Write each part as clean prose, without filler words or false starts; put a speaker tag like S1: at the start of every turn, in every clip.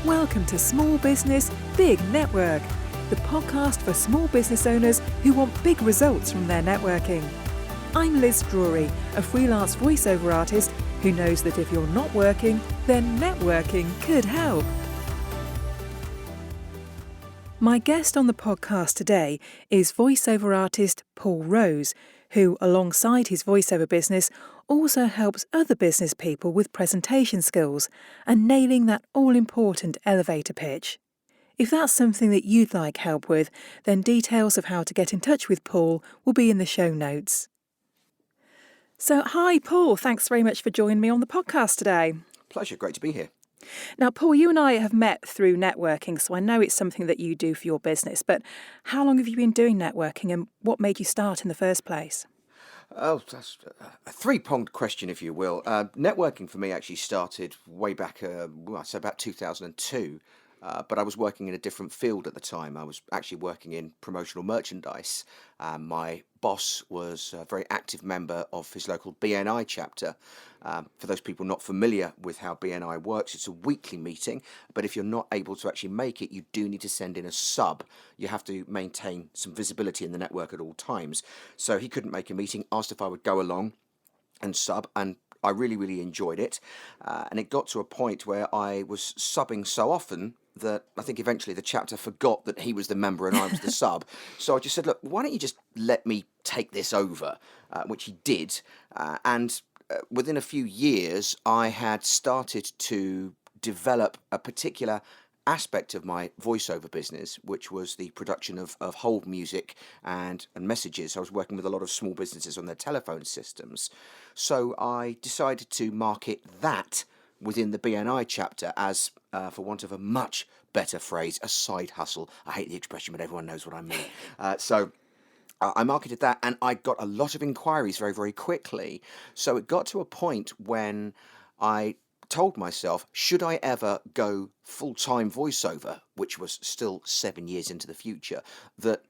S1: Welcome to Small Business, Big Network, the podcast for small business owners who want big results from their networking. I'm Liz Drury, a freelance voiceover artist who knows that if you're not working, then networking could help. My guest on the podcast today is voiceover artist Paul Rose, who, alongside his voiceover business, also helps other business people with presentation skills and nailing that all-important elevator pitch. If that's something that you'd like help with, then details of how to get in touch with Paul will be in the show notes. So, hi Paul, thanks very much for joining me on the podcast today.
S2: Pleasure, great to be here.
S1: Now, Paul, you and I have met through networking, so I know it's something that you do for your business, but how long have you been doing networking and what made you start in the first place?
S2: Oh, that's a three-pronged question, if you will. Networking for me actually started way back, I'd say about 2002, but I was working in a different field at the time. I was actually working in promotional merchandise. My boss was a very active member of his local BNI chapter. For those people not familiar with how BNI works, it's a weekly meeting, but if you're not able to actually make it, you do need to send in a sub. You have to maintain some visibility in the network at all times. So he couldn't make a meeting, asked if I would go along and sub, and I really enjoyed it. And it got to a point where I was subbing so often that I think eventually the chapter forgot that he was the member and I was the sub. So I just said, look, why don't you just let me take this over, which he did. And within a few years, I had started to develop a particular aspect of my voiceover business, which was the production of hold music and messages. I was working with a lot of small businesses on their telephone systems. So I decided to market that within the BNI chapter as, for want of a much better phrase, a side hustle. I hate the expression, but everyone knows what I mean. So I marketed that and I got a lot of inquiries very quickly. So it got to a point when I told myself, should I ever go full-time voiceover, which was still 7 years into the future, that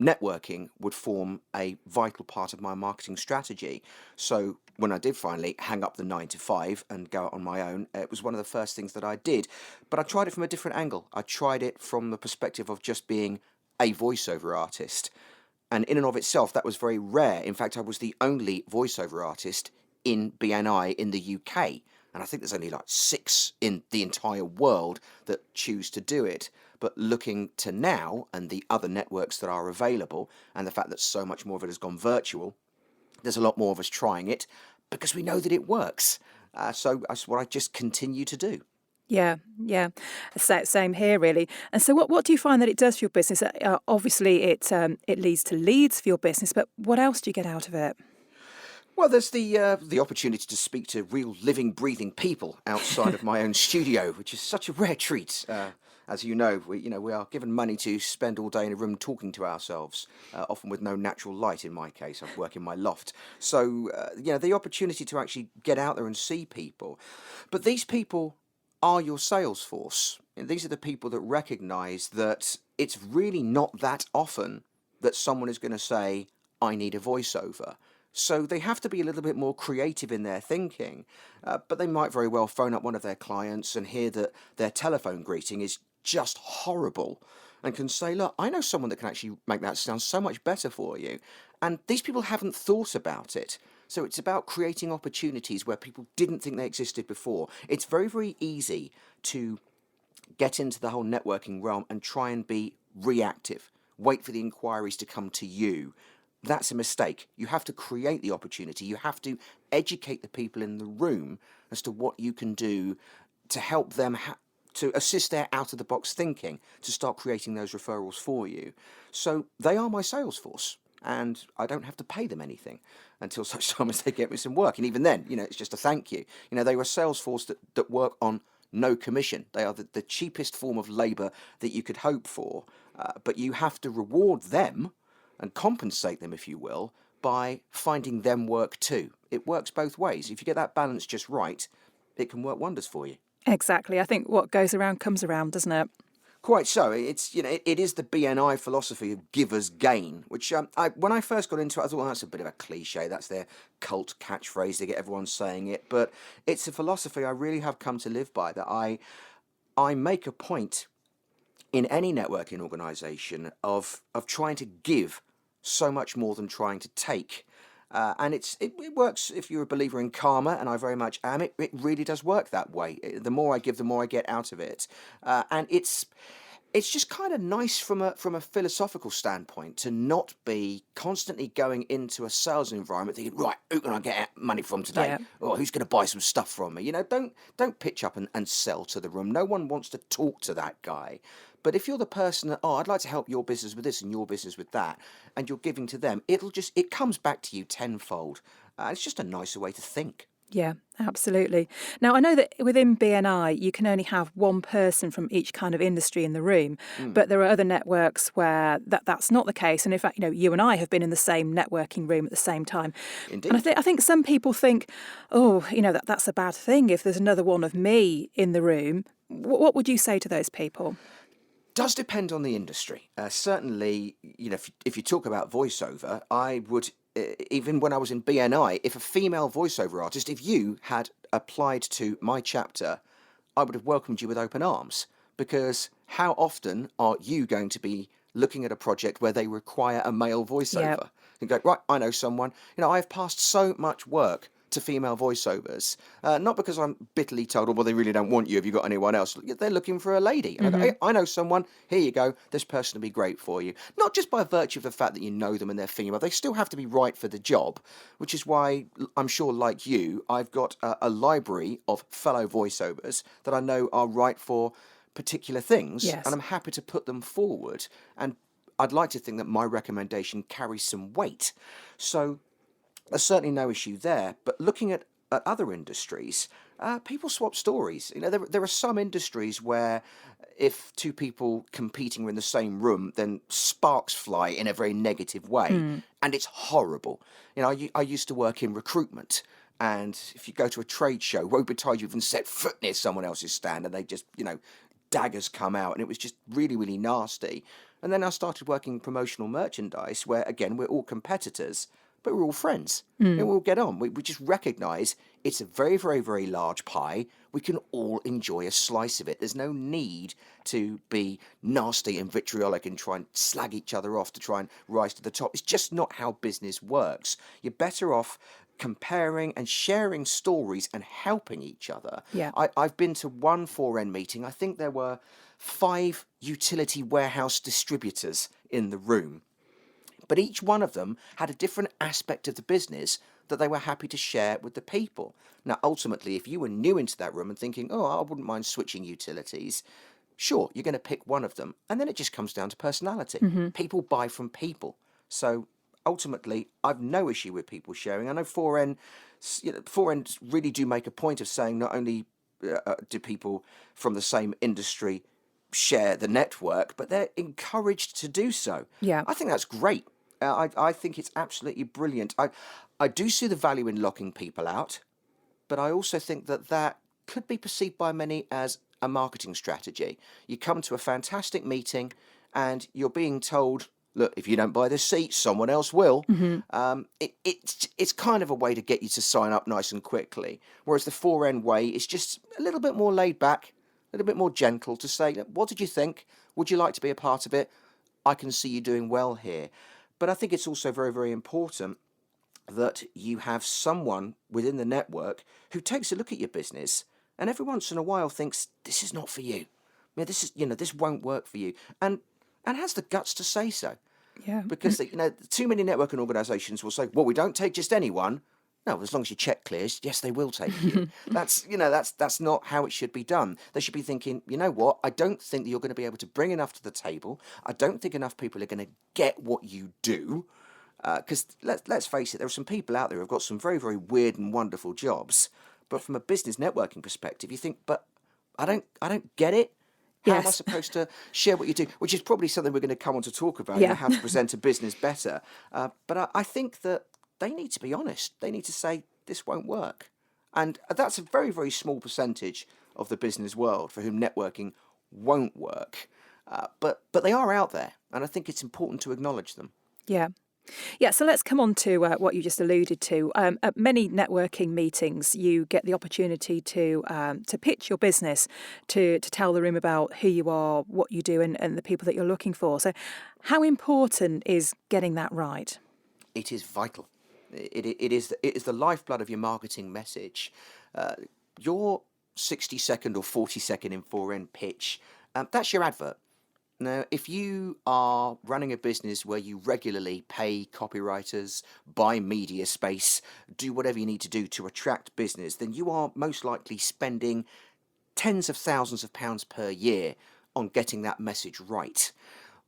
S2: networking would form a vital part of my marketing strategy. So when I did finally hang up the 9 to 5 and go out on my own, it was one of the first things that I did. But I tried it from a different angle. I tried it from the perspective of just being a voiceover artist. And in and of itself, that was very rare. In fact, I was the only voiceover artist in BNI in the UK. And I think there's only like 6 in the entire world that choose to do it. But looking to now and the other networks that are available and the fact that so much more of it has gone virtual, there's a lot more of us trying it because we know that it works. So that's what I just continue to do.
S1: Yeah. Same here, really. And so what do you find that it does for your business? Obviously, it leads to leads for your business, but what else do you get out of it?
S2: Well, there's the opportunity to speak to real living, breathing people outside of my own studio, which is such a rare treat. As you know, we are given money to spend all day in a room talking to ourselves, often with no natural light. In my case, I work in my loft. So, the opportunity to actually get out there and see people. But these people are your sales force. And these are the people that recognise that it's really not that often that someone is going to say, I need a voiceover. So they have to be a little bit more creative in their thinking, but they might very well phone up one of their clients and hear that their telephone greeting is just horrible and can say, look, I know someone that can actually make that sound so much better for you. And these people haven't thought about it. So it's about creating opportunities where people didn't think they existed before. It's very easy to get into the whole networking realm and try and be reactive, wait for the inquiries to come to you. That's a mistake. You have to create the opportunity. You have to educate the people in the room as to what you can do to help them to assist their out-of-the-box thinking, to start creating those referrals for you. So they are my sales force, and I don't have to pay them anything until such time as they get me some work. And even then, it's just a thank you. They were a sales force that work on no commission. They are the cheapest form of labour that you could hope for, but you have to reward them and compensate them, if you will, by finding them work too. It works both ways. If you get that balance just right, it can work wonders for you.
S1: Exactly. I think what goes around comes around, doesn't it?
S2: Quite so. It's it is the BNI philosophy of givers gain, which when I first got into it, I thought, well, that's a bit of a cliche. That's their cult catchphrase. They get everyone saying it, but it's a philosophy I really have come to live by. That I make a point in any networking organization of trying to give so much more than trying to take. And it works if you're a believer in karma, and I very much am. It really does work that way. The more I give, the more I get out of it. And it's just kind of nice from a philosophical standpoint to not be constantly going into a sales environment thinking, right, who can I get money from today?
S1: Yeah.
S2: Or who's going to buy some stuff from me? Don't pitch up and sell to the room. No one wants to talk to that guy. But if you're the person that, I'd like to help your business with this and your business with that, and you're giving to them, it comes back to you tenfold. It's just a nicer way to think.
S1: Yeah, absolutely. Now, I know that within BNI, you can only have one person from each kind of industry in the room, but there are other networks where that's not the case. And in fact, you and I have been in the same networking room at the same time.
S2: Indeed.
S1: And I think some people think, that's a bad thing if there's another one of me in the room. What would you say to those people?
S2: Does depend on the industry. Certainly, if you talk about voiceover, I would, even when I was in BNI, if a female voiceover artist, if you had applied to my chapter, I would have welcomed you with open arms, because how often are you going to be looking at a project where they require a male voiceover?
S1: Yep.
S2: And go, right, I know someone. I've passed so much work to female voiceovers, not because I'm bitterly told, well, they really don't want you. Have you got anyone else? They're looking for a lady. And I go, hey, I know someone. Here you go. This person will be great for you. Not just by virtue of the fact that you know them and they're female. They still have to be right for the job, which is why I'm sure, like you, I've got a library of fellow voiceovers that I know are right for particular things.
S1: Yes.
S2: And I'm happy to put them forward. And I'd like to think that my recommendation carries some weight. So there's certainly no issue there. But looking at other industries, people swap stories. There are some industries where if two people competing are in the same room, then sparks fly in a very negative way. And it's horrible. I used to work in recruitment. And if you go to a trade show, woe betide you even set foot near someone else's stand, and they just, daggers come out. And it was just really, really nasty. And then I started working in promotional merchandise where, again, we're all competitors, but we're all friends. And we'll get on. We just recognise it's a very, very, very large pie. We can all enjoy a slice of it. There's no need to be nasty and vitriolic and try and slag each other off to try and rise to the top. It's just not how business works. You're better off comparing and sharing stories and helping each other.
S1: Yeah.
S2: I've been to one 4N meeting. I think there were 5 utility warehouse distributors in the room. But each one of them had a different aspect of the business that they were happy to share with the people. Now, ultimately, if you were new into that room and thinking, I wouldn't mind switching utilities, sure, you're going to pick one of them. And then it just comes down to personality. People buy from people. So ultimately, I've no issue with people sharing. I know 4N really do make a point of saying not only do people from the same industry share the network, but they're encouraged to do so.
S1: Yeah.
S2: I think that's great. I think it's absolutely brilliant. I do see the value in locking people out, but I also think that could be perceived by many as a marketing strategy. You come to a fantastic meeting and you're being told, look, if you don't buy this seat, someone else will. It's kind of a way to get you to sign up nice and quickly. Whereas the 4N way is just a little bit more laid back, a little bit more gentle to say, what did you think? Would you like to be a part of it? I can see you doing well here. But I think it's also very, very important that you have someone within the network who takes a look at your business and every once in a while thinks, this is not for you. This won't work for you. And has the guts to say so.
S1: Yeah.
S2: Because too many networking organisations will say, well, we don't take just anyone. No, as long as your check clears, yes, they will take you. That's not how it should be done. They should be thinking, you know what? I don't think that you're going to be able to bring enough to the table. I don't think enough people are going to get what you do. Because let's face it, there are some people out there who've got some very, very weird and wonderful jobs. But from a business networking perspective, you think, but I don't get it. How am I supposed to share what you do? Which is probably something we're going to come on to talk about, how to present a business better. But I think that they need to be honest. They need to say, this won't work. And that's a very, very small percentage of the business world for whom networking won't work. But they are out there, and I think it's important to acknowledge them.
S1: Yeah. Yeah, so let's come on to what you just alluded to. At many networking meetings, you get the opportunity to pitch your business, to tell the room about who you are, what you do, and the people that you're looking for. So, how important is getting that right?
S2: It is vital. It is the lifeblood of your marketing message. Uh, your 60-second or 40-second in-for-end pitch, that's your advert. Now, if you are running a business where you regularly pay copywriters, buy media space, do whatever you need to do to attract business, then you are most likely spending tens of thousands of pounds per year on getting that message right.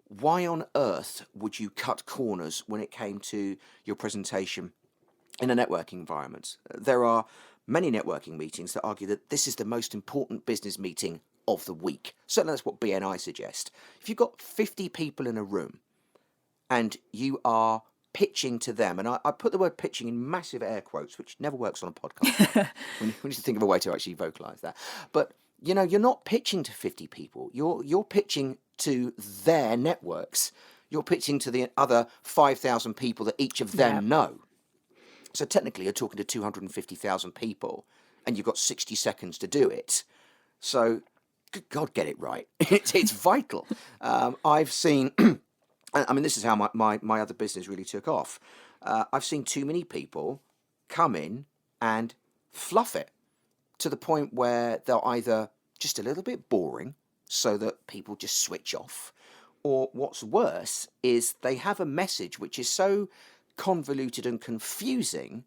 S2: Why on earth would you cut corners when it came to your presentation in a networking environment? There are many networking meetings that argue that this is the most important business meeting of the week. Certainly that's what BNI suggest. If you've got 50 people in a room and you are pitching to them, and I put the word pitching in massive air quotes, which never works on a podcast, by the way. We need to think of a way to actually vocalize that. But you're not pitching to 50 people. You're pitching to their networks. You're pitching to the other 5,000 people that each of them know. So technically, you're talking to 250,000 people, and you've got 60 seconds to do it. So, good God, get it right. It's vital. I've seen, I mean, this is how my other business really took off. I've seen too many people come in and fluff it to the point where they're either just a little bit boring so that people just switch off, or what's worse is they have a message which is so convoluted and confusing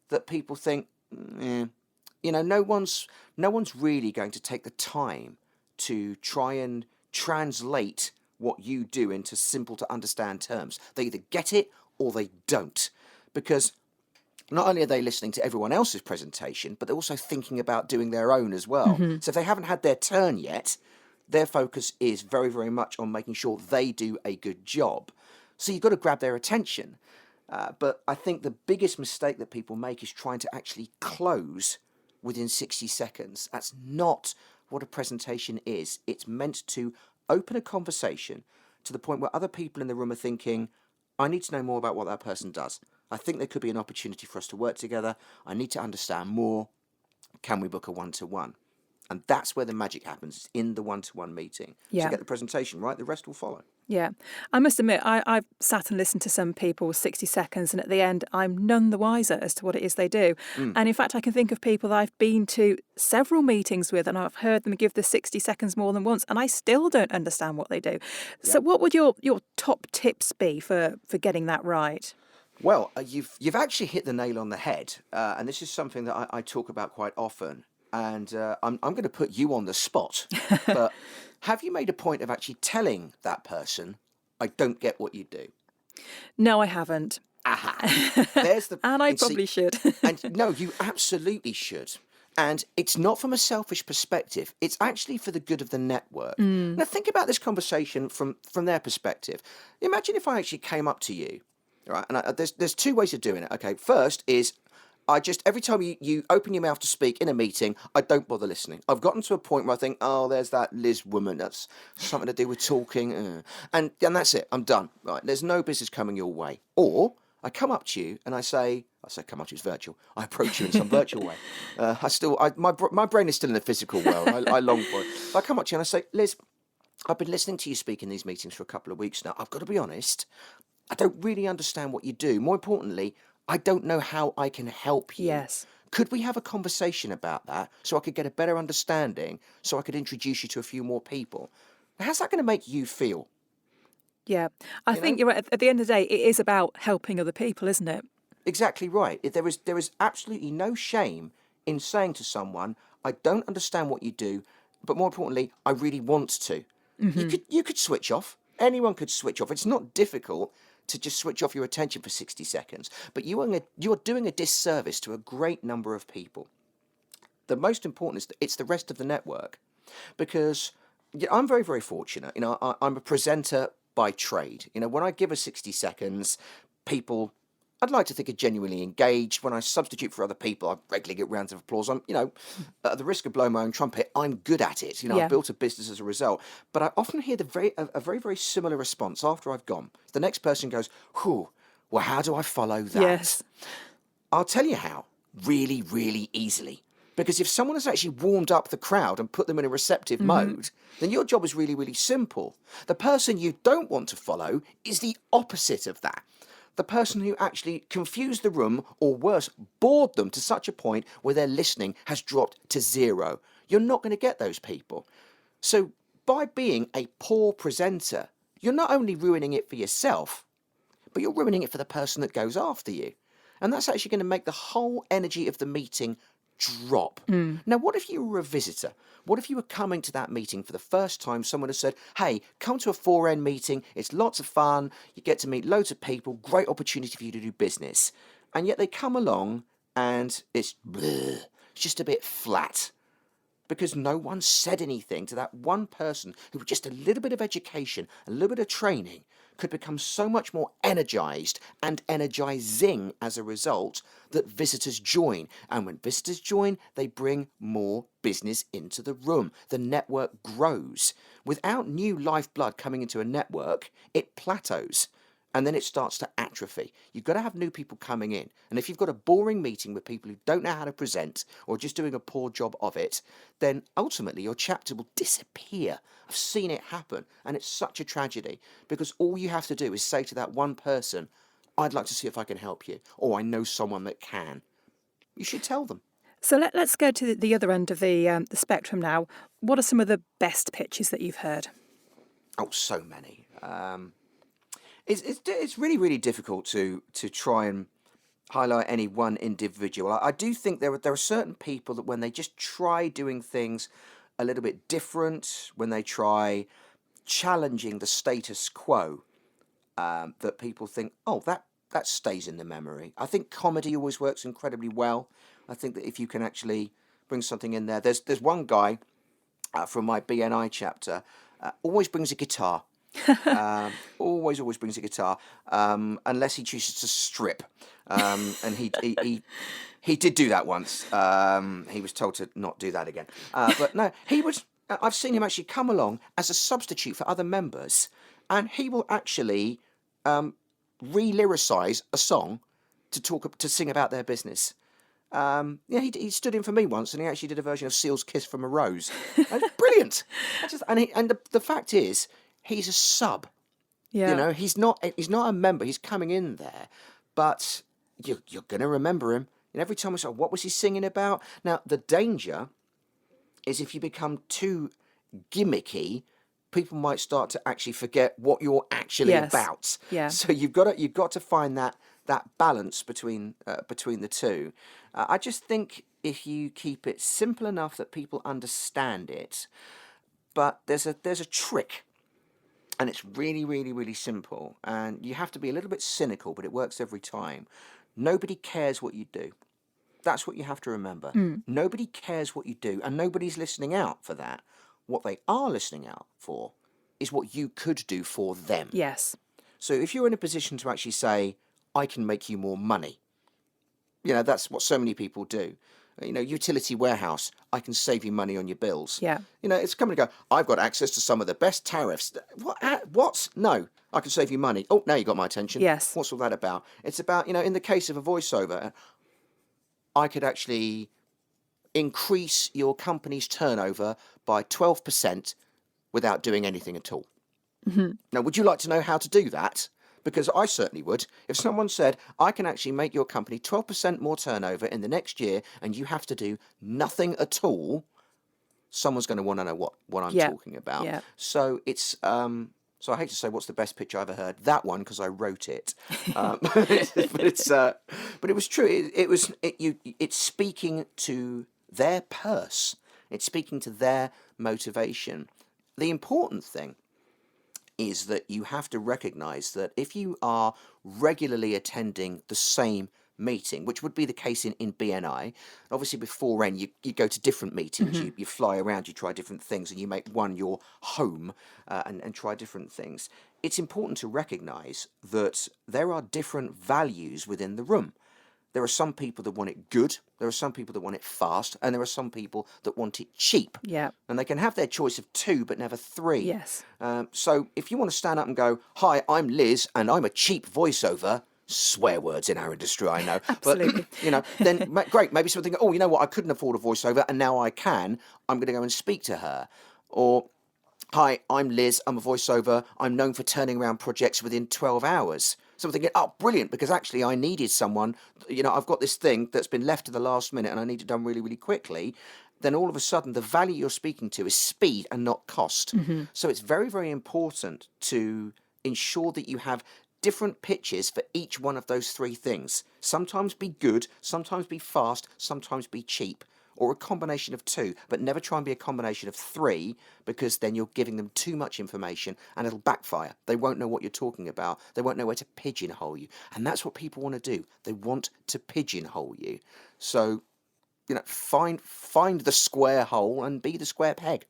S2: that people think, no one's really going to take the time to try and translate what you do into simple to understand terms. They either get it or they don't, because not only are they listening to everyone else's presentation, but they're also thinking about doing their own as well. So if they haven't had their turn yet, their focus is very, very much on making sure they do a good job. So you've got to grab their attention. But I think the biggest mistake that people make is trying to actually close within 60 seconds. That's not what a presentation is. It's meant to open a conversation to the point where other people in the room are thinking, I need to know more about what that person does. I think there could be an opportunity for us to work together. I need to understand more. Can we book a one-to-one? And that's where the magic happens, in the one-to-one meeting.
S1: Yeah.
S2: So get the presentation right, the rest will follow.
S1: Yeah. I must admit, I've sat and listened to some people's 60 seconds, and at the end, I'm none the wiser as to what it is they do. And in fact, I can think of people that I've been to several meetings with, and I've heard them give the 60 seconds more than once, and I still don't understand what they do. So what would your top tips be for getting that right?
S2: Well, you've actually hit the nail on the head, and this is something that I talk about quite often. And I'm going to put you on the spot, but have you made a point of actually telling that person, I don't get what you do?
S1: No, I haven't.
S2: Aha. There's the
S1: And I probably should.
S2: And no, you absolutely should. And it's not from a selfish perspective. It's actually for the good of the network. Now think about this conversation from their perspective. Imagine if I actually came up to you, right? And there's two ways of doing it. Okay, first is every time you open your mouth to speak in a meeting, I don't bother listening. I've gotten to a point where I think, oh, there's that Liz woman. That's something to do with talking. And that's it. I'm done. Right? There's no business coming your way. Or I come up to you and I say come up to you, it's virtual. I approach you in some virtual way. My brain is still in the physical world. I long for it. But I come up to you and I say, Liz, I've been listening to you speak in these meetings for a couple of weeks now. I've got to be honest. I don't really understand what you do. More importantly, I don't know how I can help you.
S1: Yes.
S2: Could we have a conversation about that so I could get a better understanding, so I could introduce you to a few more people? How's that going to make you feel?
S1: Yeah. I think you're right. At the end of the day, it is about helping other people, isn't it?
S2: Exactly right. There is absolutely no shame in saying to someone, I don't understand what you do, but more importantly, I really want to. You could switch off. Anyone could switch off. It's not difficult to just switch off your attention for 60 seconds. But you're doing a disservice to a great number of people. The most important is that it's the rest of the network. Because I'm very, very fortunate. I'm a presenter by trade. When I give a 60 seconds, people, I'd like to think, are genuinely engaged. When I substitute for other people, I regularly get rounds of applause. At the risk of blowing my own trumpet, I'm good at it. I've built a business as a result. But I often hear a very, very similar response after I've gone. The next person goes, whew, Well, how do I follow that?
S1: Yes.
S2: I'll tell you how. Really, really easily. Because if someone has actually warmed up the crowd and put them in a receptive mode, then your job is really, really simple. The person you don't want to follow is the opposite of that. The person who actually confused the room, or worse, bored them to such a point where their listening has dropped to zero. You're not going to get those people. So by being a poor presenter, you're not only ruining it for yourself, but you're ruining it for the person that goes after you. And that's actually going to make the whole energy of the meeting drop. Now, what if you were a visitor? What if you were coming to that meeting for the first time? Someone has said, hey, come to a 4N meeting. It's lots of fun. You get to meet loads of people. Great opportunity for you to do business. And yet they come along and it's just a bit flat. Because no one said anything to that one person who, with just a little bit of education, a little bit of training, could become so much more energized and energizing as a result that visitors join. And when visitors join, they bring more business into the room. The network grows. Without new lifeblood coming into a network, it plateaus. And then it starts to atrophy. You've got to have new people coming in. And if you've got a boring meeting with people who don't know how to present or just doing a poor job of it, then ultimately your chapter will disappear. I've seen it happen. And it's such a tragedy because all you have to do is say to that one person, I'd like to see if I can help you, or I know someone that can. You should tell them.
S1: So let's go to the other end of the spectrum now. What are some of the best pitches that you've heard?
S2: Oh, so many. It's really, really difficult to try and highlight any one individual. I do think there are certain people that when they just try doing things a little bit different, when they try challenging the status quo, that people think, oh, that stays in the memory. I think comedy always works incredibly well. I think that if you can actually bring something in there. There's one guy from my BNI chapter, always brings a guitar. Always brings a guitar, unless he chooses to strip. And he did do that once. He was told to not do that again. But no, I've seen him actually come along as a substitute for other members, and he will actually re-lyricize a song to sing about their business. He stood in for me once, and he actually did a version of Seal's "Kiss from a Rose." It's brilliant. The fact is, he's a sub.
S1: Yeah.
S2: You know, he's not a member. He's coming in there, but you're going to remember him. And every time I say, what was he singing about? Now, the danger is if you become too gimmicky, people might start to actually forget what you're actually about.
S1: Yeah.
S2: So you've got to find that balance between the two. I just think if you keep it simple enough that people understand it, but there's a trick. And it's really, really, really simple. And you have to be a little bit cynical, but it works every time. Nobody cares what you do. That's what you have to remember. Nobody cares what you do, and nobody's listening out for that. What they are listening out for is what you could do for them.
S1: Yes.
S2: So if you're in a position to actually say, I can make you more money, that's what so many people do. Utility warehouse, I can save you money on your bills.
S1: Yeah.
S2: It's coming to go, I've got access to some of the best tariffs. What? No, I can save you money. Oh, now you got my attention.
S1: Yes.
S2: What's all that about? It's about, in the case of a voiceover, I could actually increase your company's turnover by 12% without doing anything at all. Now, would you like to know how to do that? Because I certainly would. If someone said, I can actually make your company 12% more turnover in the next year and you have to do nothing at all, someone's going to want to know what I'm talking about.
S1: Yeah.
S2: So it's... So I hate to say what's the best pitch I ever heard. That one, because I wrote it. But it was true. It's speaking to their purse. It's speaking to their motivation. The important thing is that you have to recognize that if you are regularly attending the same meeting, which would be the case in BNI, obviously before N you go to different meetings, you fly around, you try different things, and you make one your home and try different things. It's important to recognize that there are different values within the room. There are some people that want it good, there are some people that want it fast, and there are some people that want it cheap.
S1: Yeah.
S2: And they can have their choice of two, but never three.
S1: Yes.
S2: So if you want to stand up and go, hi, I'm Liz, and I'm a cheap voiceover, swear words in our industry, I know. But,
S1: Absolutely.
S2: then great, maybe something, oh, you know what, I couldn't afford a voiceover and now I can. I'm going to go and speak to her. Or, hi, I'm Liz, I'm a voiceover. I'm known for turning around projects within 12 hours. So I'm thinking, oh, brilliant, because actually I needed someone, I've got this thing that's been left to the last minute and I need it done really, really quickly. Then all of a sudden, the value you're speaking to is speed and not cost. So it's very, very important to ensure that you have different pitches for each one of those three things. Sometimes be good, sometimes be fast, sometimes be cheap, or a combination of two, but never try and be a combination of three, because then you're giving them too much information and it'll backfire. They won't know what you're talking about. They won't know where to pigeonhole you. And that's what people want to do. They want to pigeonhole you. So, find the square hole and be the square peg.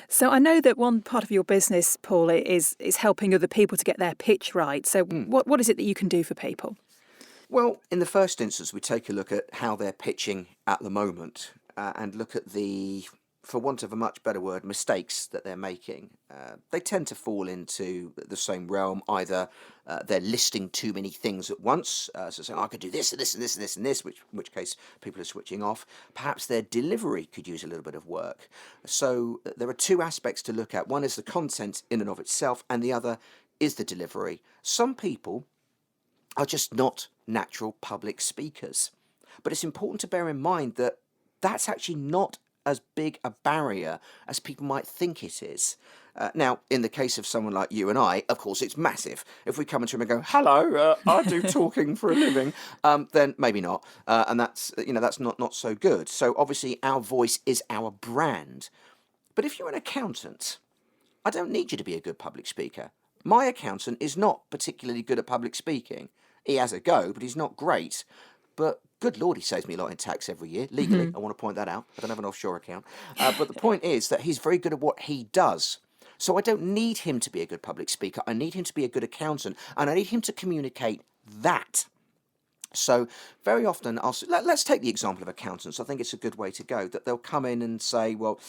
S1: So I know that one part of your business, Paul, is helping other people to get their pitch right. So what is it that you can do for people?
S2: Well, in the first instance, we take a look at how they're pitching at the moment and look at the, for want of a much better word, mistakes that they're making. They tend to fall into the same realm. Either they're listing too many things at once, so saying, I could do this and this and this and this and this, in which case people are switching off. Perhaps their delivery could use a little bit of work. So there are two aspects to look at. One is the content in and of itself, and the other is the delivery. Some people are just not natural public speakers. But it's important to bear in mind that that's actually not as big a barrier as people might think it is. Now, in the case of someone like you and I, of course, it's massive. If we come into him and go, hello, I do talking for a living, then maybe not. And that's not so good. So obviously our voice is our brand. But if you're an accountant, I don't need you to be a good public speaker. My accountant is not particularly good at public speaking. He has a go, but he's not great. But good Lord, he saves me a lot in tax every year, legally. I want to point that out. I don't have an offshore account. But the point is that he's very good at what he does. So I don't need him to be a good public speaker. I need him to be a good accountant. And I need him to communicate that. So very often, let's take the example of accountants. I think it's a good way to go, that they'll come in and say, well,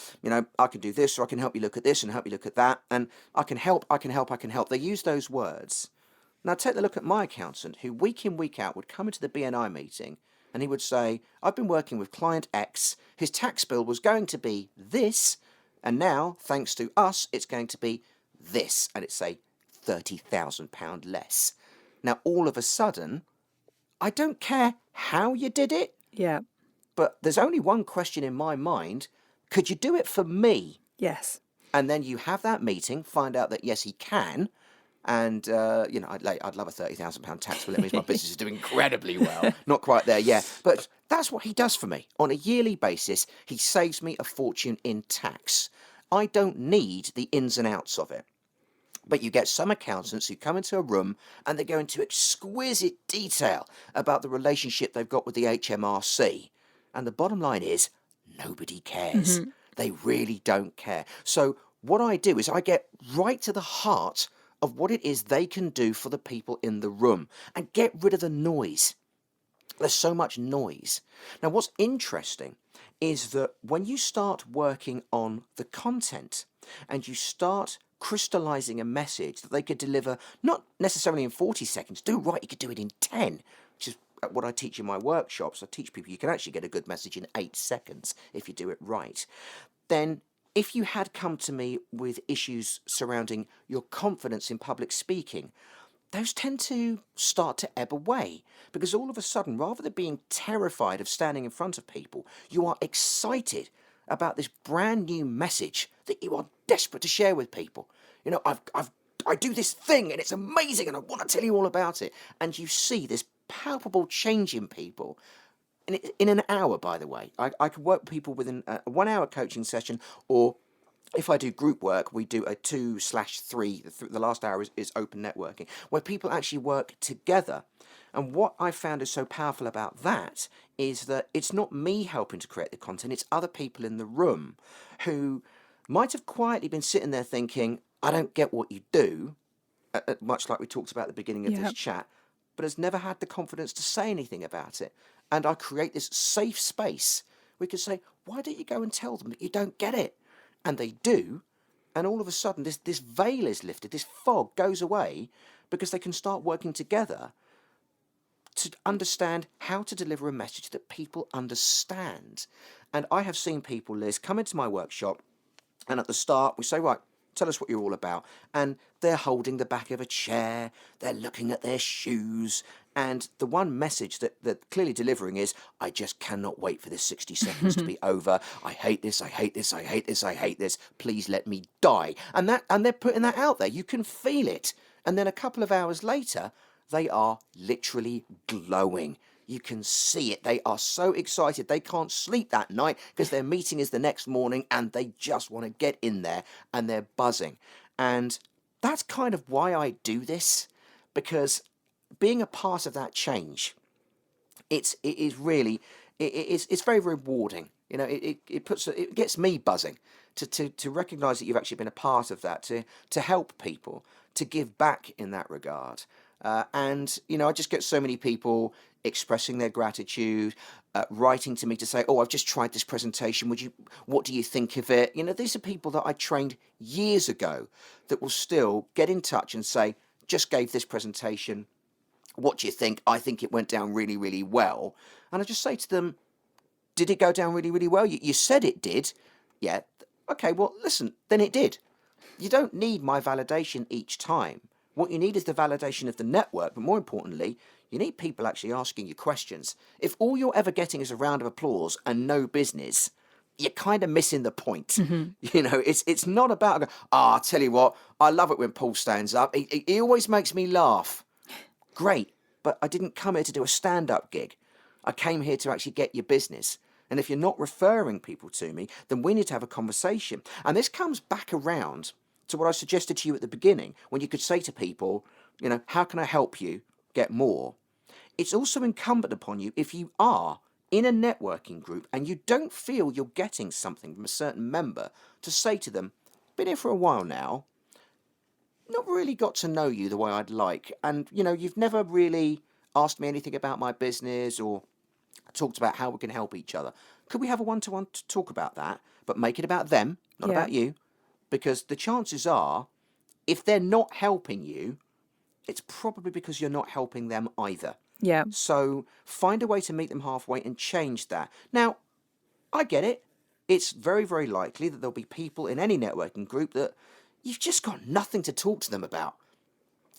S2: I can do this, or I can help you look at this and help you look at that. And I can help. They use those words. Now take a look at my accountant, who week in, week out would come into the BNI meeting and he would say, I've been working with client X, his tax bill was going to be this, and now, thanks to us, it's going to be this, and it's say £30,000 less. Now all of a sudden, I don't care how you did it,
S1: Yeah.
S2: but there's only one question in my mind, could you do it for me?
S1: Yes.
S2: And then you have that meeting, find out that yes, he can. And, I'd love a £30,000 tax bill. It means my business is doing incredibly well. Not quite there yet. But that's what he does for me. On a yearly basis, he saves me a fortune in tax. I don't need the ins and outs of it. But you get some accountants who come into a room and they go into exquisite detail about the relationship they've got with the HMRC. And the bottom line is, nobody cares. They really don't care. So what I do is I get right to the heart of what it is they can do for the people in the room and get rid of the noise. There's so much noise. Now, what's interesting is that when you start working on the content and you start crystallizing a message that they could deliver, not necessarily in 40 seconds, you could do it in 10, which is what I teach in my workshops. I teach people you can actually get a good message in 8 seconds if you do it right. Then if you had come to me with issues surrounding your confidence in public speaking, those tend to start to ebb away, because all of a sudden, rather than being terrified of standing in front of people, you are excited about this brand new message that you are desperate to share with people. I do this thing and it's amazing and I want to tell you all about it. And you see this palpable change in people. In an hour, by the way. I can work with people within a 1 hour coaching session, or if I do group work, we do a 2/3. The last hour is open networking, where people actually work together. And what I found is so powerful about that is that it's not me helping to create the content, it's other people in the room who might have quietly been sitting there thinking, I don't get what you do, much like we talked about at the beginning of this chat, but has never had the confidence to say anything about it. And I create this safe space. We could say, why don't you go and tell them that you don't get it? And they do. And all of a sudden, this veil is lifted, this fog goes away, because they can start working together. to understand how to deliver a message that people understand. And I have seen people, Liz, come into my workshop, and at the start we say, right, tell us what you're all about. And they're holding the back of a chair, they're looking at their shoes, and the one message that they're clearly delivering is, I just cannot wait for this 60 seconds to be over. I hate this, I hate this, I hate this, I hate this. Please let me die. And they're putting that out there. You can feel it. And then a couple of hours later, they are literally glowing. You can see it. They are so excited. They can't sleep that night because their meeting is the next morning and they just want to get in there and they're buzzing. And that's kind of why I do this, because being a part of that change, it's very, very rewarding. You know, it gets me buzzing to recognise that you've actually been a part of that, to help people, to give back in that regard. And, you know, I just get so many people expressing their gratitude, writing to me to say, oh, I've just tried this presentation. What do you think of it? You know, these are people that I trained years ago that will still get in touch and say, just gave this presentation. What do you think? I think it went down really, really well. And I just say to them, did it go down really, really well? You said it did. Yeah. Okay, well, listen, then it did. You don't need my validation each time. What you need is the validation of the network, but more importantly, you need people actually asking you questions. If all you're ever getting is a round of applause and no business, you're kind of missing the point. Mm-hmm. You know, it's not about, I'll tell you what, I love it when Paul stands up. He always makes me laugh. Great, but I didn't come here to do a stand-up gig. I came here to actually get your business. And if you're not referring people to me, then we need to have a conversation. And this comes back around to what I suggested to you at the beginning, when you could say to people, you know, how can I help you get more? It's also incumbent upon you, if you are in a networking group and you don't feel you're getting something from a certain member, to say to them, been here for a while now, not really got to know you the way I'd like. And, you know, you've never really asked me anything about my business or talked about how we can help each other. Could we have a one-to-one to talk about that, but make it about them, not about you? Because the chances are, if they're not helping you, it's probably because you're not helping them either.
S1: Yeah.
S2: So find a way to meet them halfway and change that. Now, I get it. It's very, very likely that there'll be people in any networking group that you've just got nothing to talk to them about.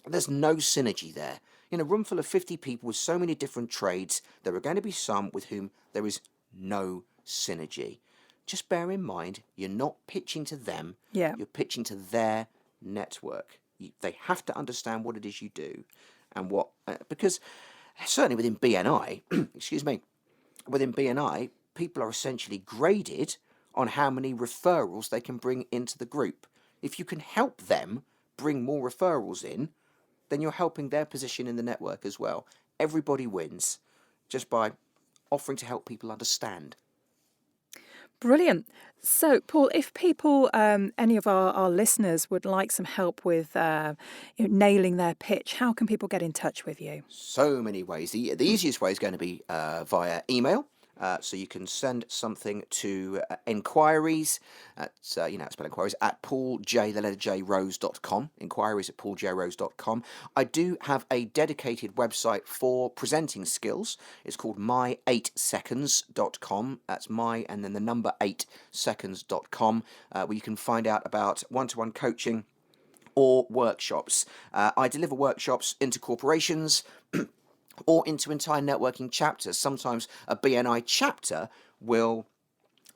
S2: There's no synergy there. In a room full of 50 people with so many different trades, there are going to be some with whom there is no synergy. Just bear in mind, you're not pitching to them, you're pitching to their network. They have to understand what it is you do and what, because certainly within BNI, excuse me, within BNI, people are essentially graded on how many referrals they can bring into the group. If you can help them bring more referrals in, then you're helping their position in the network as well. Everybody wins just by offering to help people understand.
S1: Brilliant. So, Paul, if people, any of our listeners would like some help with nailing their pitch, how can people get in touch with you?
S2: So many ways. The easiest way is going to be via email. So you can send something to inquiries at, spell inquiries at pauljrose.com, inquiries at pauljrose.com. I do have a dedicated website for presenting skills. It's called my8seconds.com. That's my and then the number 8seconds.com, where you can find out about one-to-one coaching or workshops. I deliver workshops into corporations, or into entire networking chapters. Sometimes a BNI chapter will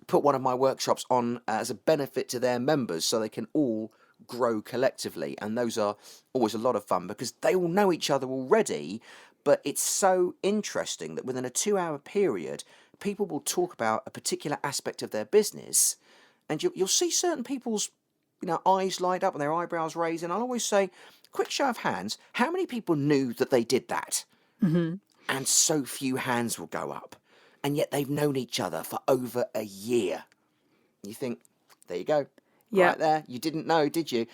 S2: put one of my workshops on as a benefit to their members so they can all grow collectively. And those are always a lot of fun because they all know each other already, but it's so interesting that within a 2-hour period, people will talk about a particular aspect of their business, and you'll see certain people's eyes light up and their eyebrows raise. And I'll always say, quick show of hands, how many people knew that they did that? Mm-hmm. And so few hands will go up, and yet they've known each other for over a year. You think, there you go, right there. You didn't know, did you?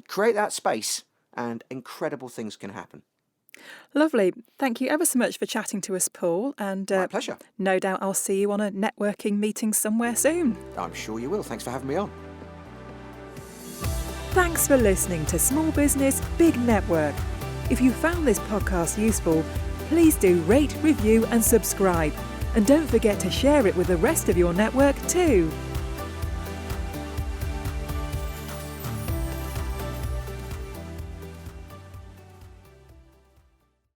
S2: Create that space, and incredible things can happen.
S1: Lovely. Thank you ever so much for chatting to us, Paul. And
S2: my pleasure.
S1: No doubt I'll see you on a networking meeting somewhere soon.
S2: I'm sure you will. Thanks for having me on.
S1: Thanks for listening to Small Business, Big Network. If you found this podcast useful, Please do rate, review and subscribe. And don't forget to share it with the rest of your network too.